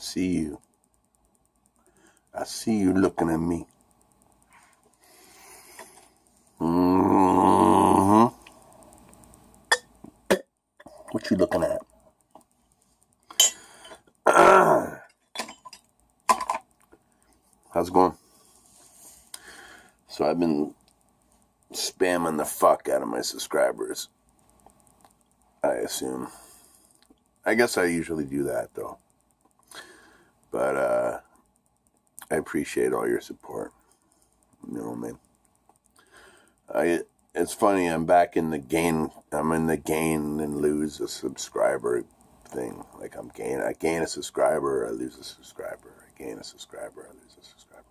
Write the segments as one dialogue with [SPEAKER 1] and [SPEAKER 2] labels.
[SPEAKER 1] see you. I see you looking at me. Mm-hmm. What you looking at? How's it going? So I've been spamming the fuck out of my subscribers, I assume. I guess I usually do that, though. But I appreciate all your support. You know what I mean? It's funny, I'm back in the gain. I'm in the gain and lose a subscriber thing. Like I gain a subscriber, I lose a subscriber. I gain a subscriber, I lose a subscriber.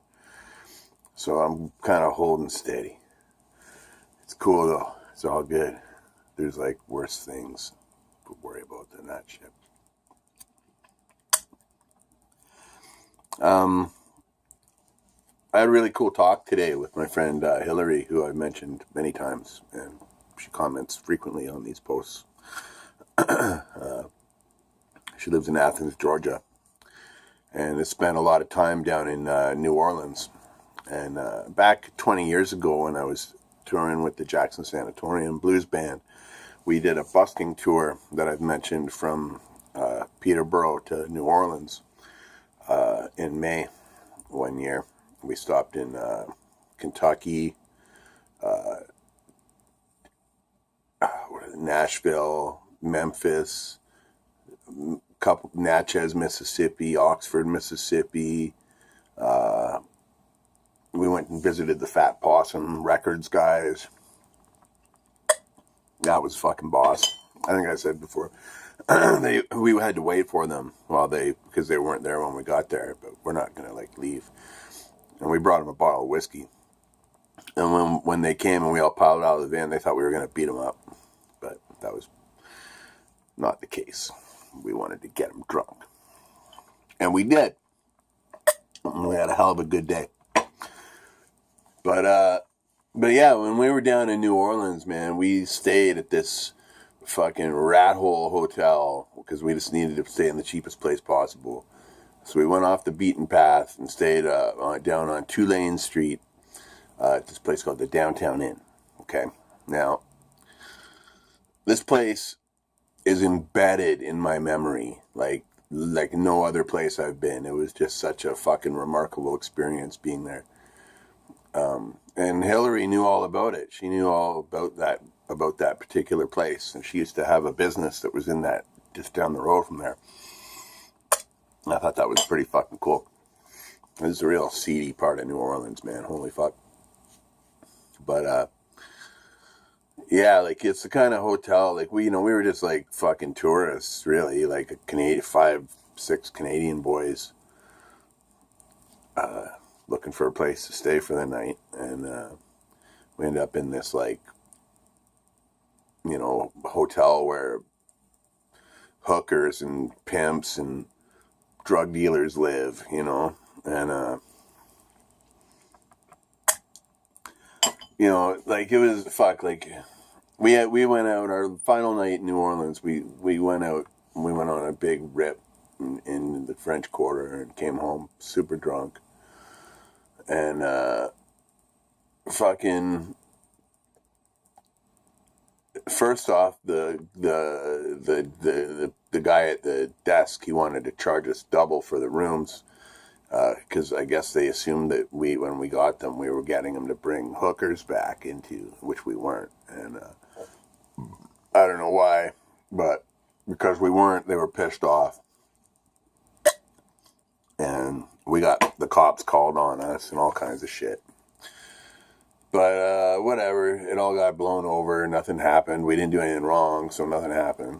[SPEAKER 1] So I'm kind of holding steady. It's cool though. It's all good. There's like worse things to worry about than that shit. I had a really cool talk today with my friend Hillary, who I've mentioned many times, and she comments frequently on these posts. She lives in Athens, Georgia, and has spent a lot of time down in New Orleans. And back 20 years ago, when I was touring with the Jackson Sanatorium Blues Band, we did a busking tour that I've mentioned from Peterborough to New Orleans in May one year. We stopped in Kentucky, Nashville, Memphis, Natchez, Mississippi, Oxford, Mississippi. We went and visited the Fat Possum Records guys. That was fucking boss. I think I said before. We had to wait for them because they weren't there when we got there, but we're not gonna leave. And we brought them a bottle of whiskey. And when they came and we all piled out of the van, they thought we were gonna beat them up, but that was not the case. We wanted to get them drunk, and we did. We had a hell of a good day. But yeah, when we were down in New Orleans, man, we stayed at this fucking rat hole hotel because we just needed to stay in the cheapest place possible. So we went off the beaten path and stayed down on Tulane Street at this place called the Downtown Inn. Okay, now this place is embedded in my memory like no other place I've been. It was just such a fucking remarkable experience being there. And Hillary knew all about it. She knew all about that particular place, and she used to have a business that was in that just down the road from there. I thought that was pretty fucking cool. This is a real seedy part of New Orleans, man. Holy fuck. But yeah, it's the kind of hotel we were just fucking tourists, really, like 5-6 Canadian boys looking for a place to stay for the night, and we ended up in this hotel where hookers and pimps and drug dealers live, and it was we went out our final night in New Orleans. We went out and we went on a big rip in the French Quarter and came home super drunk. And fucking first off, the guy at the desk, he wanted to charge us double for the rooms because I guess they assumed that when we got them, we were getting them to bring hookers back into, which we weren't. And I don't know why, but because we weren't, they were pissed off. And we got the cops called on us and all kinds of shit. But whatever, it all got blown over. Nothing happened. We didn't do anything wrong, so nothing happened.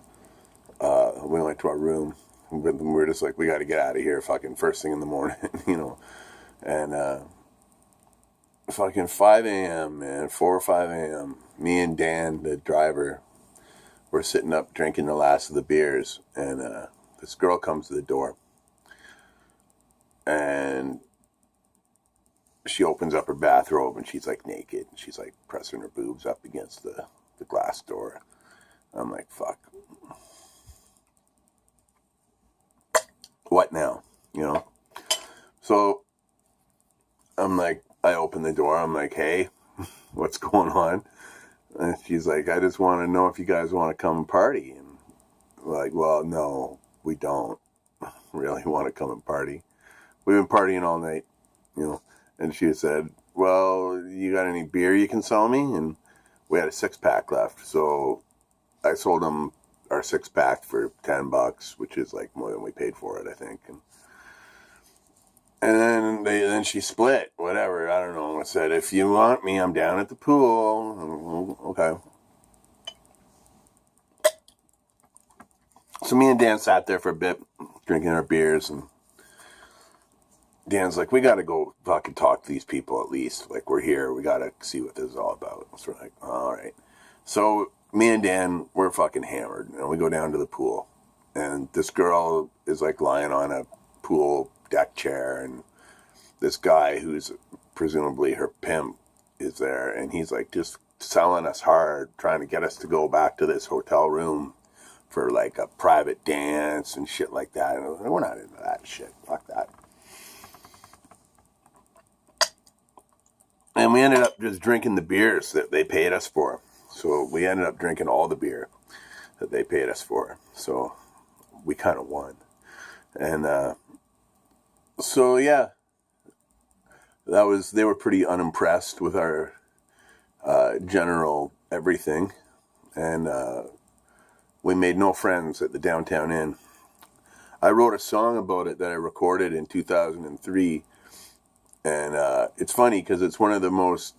[SPEAKER 1] We went to our room. We were just we got to get out of here fucking first thing in the morning, And fucking 5 a.m., man, 4 or 5 a.m., me and Dan, the driver, were sitting up drinking the last of the beers. And this girl comes to the door. And she opens up her bathrobe and she's naked. She's pressing her boobs up against the glass door. I'm fuck. What now? So I'm like, I open the door. I'm like, hey, what's going on? And she's like, I just want to know if you guys want to come and party. And we're like, well, no, we don't really want to come and party. We've been partying all night, you know. And she said, well, you got any beer you can sell me? And we had a 6-pack left. So I sold them our 6-pack for $10, which is like more than we paid for it, I think. And then she split, whatever, I don't know. I said, if you want me, I'm down at the pool. Okay. So me and Dan sat there for a bit, drinking our beers, and Dan's like, we got to go fucking talk to these people at least. Like, we're here. We got to see what this is all about. So we're like, all right. So me and Dan, we're fucking hammered. And we go down to the pool. And this girl is like lying on a pool deck chair. And this guy who's presumably her pimp is there. And he's like just selling us hard, trying to get us to go back to this hotel room for like a private dance and shit like that. And we're not into that shit. Fuck that. And we ended up just drinking the beers that they paid us for. So we ended up drinking all the beer that they paid us for. So we kind of won. And so, yeah, they were pretty unimpressed with our general everything. And we made no friends at the Downtown Inn. I wrote a song about it that I recorded in 2003. And it's funny because it's one of the most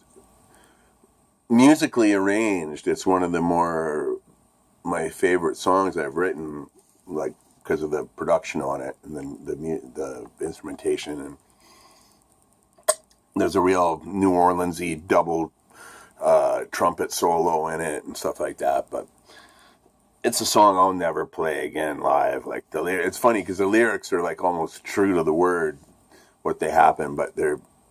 [SPEAKER 1] musically arranged. It's one of the my favorite songs I've written, like because of the production on it and then the instrumentation. And there's a real New Orleans-y double trumpet solo in it and stuff like that. But it's a song I'll never play again live. Like it's funny because the lyrics are like almost true to the word what they happen, but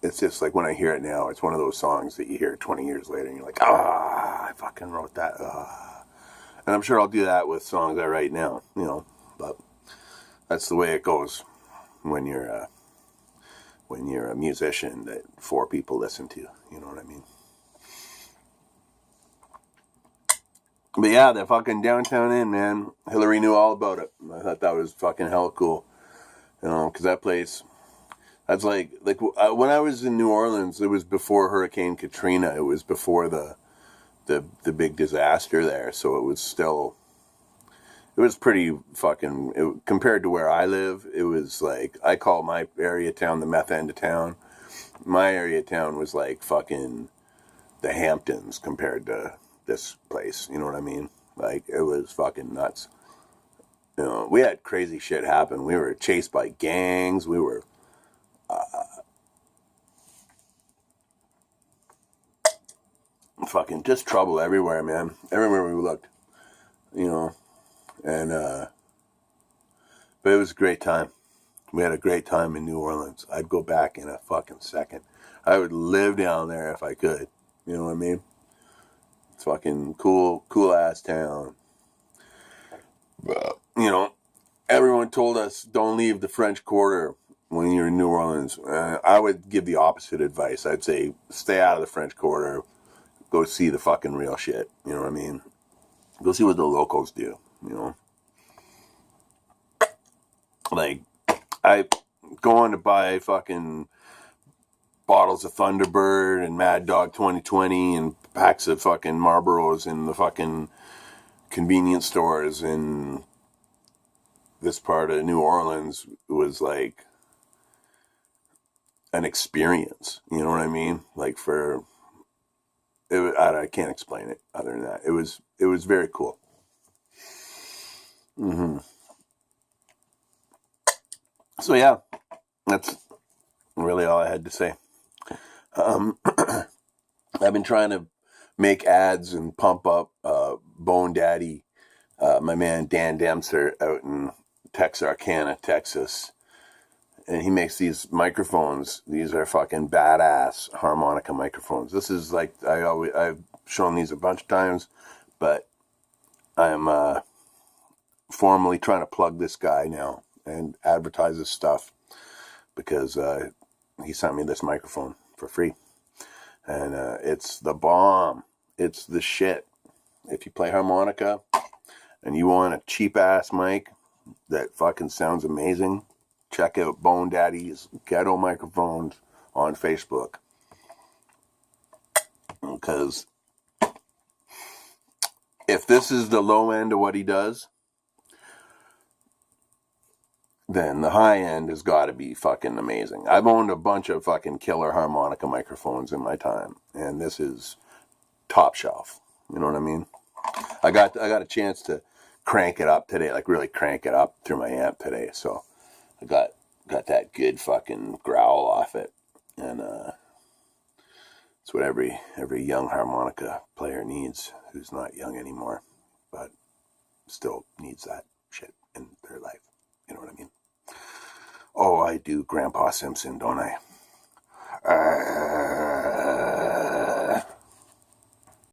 [SPEAKER 1] it's just like when I hear it now, it's one of those songs that you hear 20 years later and you're like, I fucking wrote that. And I'm sure I'll do that with songs I write now, you know, but that's the way it goes when you're a musician that 4 people listen to, you know what I mean? But yeah, the fucking Downtown Inn, man, Hillary knew all about it. I thought that was fucking hell cool, you know, because that place, that's like when I was in New Orleans, it was before Hurricane Katrina. It was before the big disaster there. So it was pretty fucking, compared to where I live, it was like, I call my area town the meth end of town. My area town was like fucking the Hamptons compared to this place. You know what I mean? Like, it was fucking nuts. You know, we had crazy shit happen. We were chased by gangs. We were fucking just trouble everywhere, man. Everywhere we looked, you know. And but it was a great time. We had a great time in New Orleans. I'd go back in a fucking second. I would live down there if I could. You know what I mean? It's fucking cool ass town. But, you know, everyone told us don't leave the French Quarter when you're in New Orleans. I would give the opposite advice. I'd say stay out of the French Quarter. Go see the fucking real shit. You know what I mean? Go see what the locals do. You know? Like, I go on to buy fucking bottles of Thunderbird and Mad Dog 2020 and packs of fucking Marlboros in the fucking convenience stores in this part of New Orleans. Was like an experience. You know what I mean? Like I can't explain it other than that. It was very cool. Mm-hmm. So yeah, that's really all I had to say. I've been trying to make ads and pump up Bone Daddy, my man Dan Dempster out in Texarkana, Texas. And he makes these microphones. These are fucking badass harmonica microphones. This is like, I've shown these a bunch of times, but I'm formally trying to plug this guy now and advertise his stuff. because he sent me this microphone for free. And it's the bomb. It's the shit. If you play harmonica and you want a cheap-ass mic that fucking sounds amazing, check out Bone Daddy's Ghetto Microphones on Facebook. Because if this is the low end of what he does, then the high end has got to be fucking amazing. I've owned a bunch of fucking killer harmonica microphones in my time, and this is top shelf. You know what I mean? I got a chance to crank it up today, like really crank it up through my amp today. So I got that good fucking growl off it, and it's what every young harmonica player needs, who's not young anymore, but still needs that shit in their life. You know what I mean? Oh, I do Grandpa Simpson, don't I?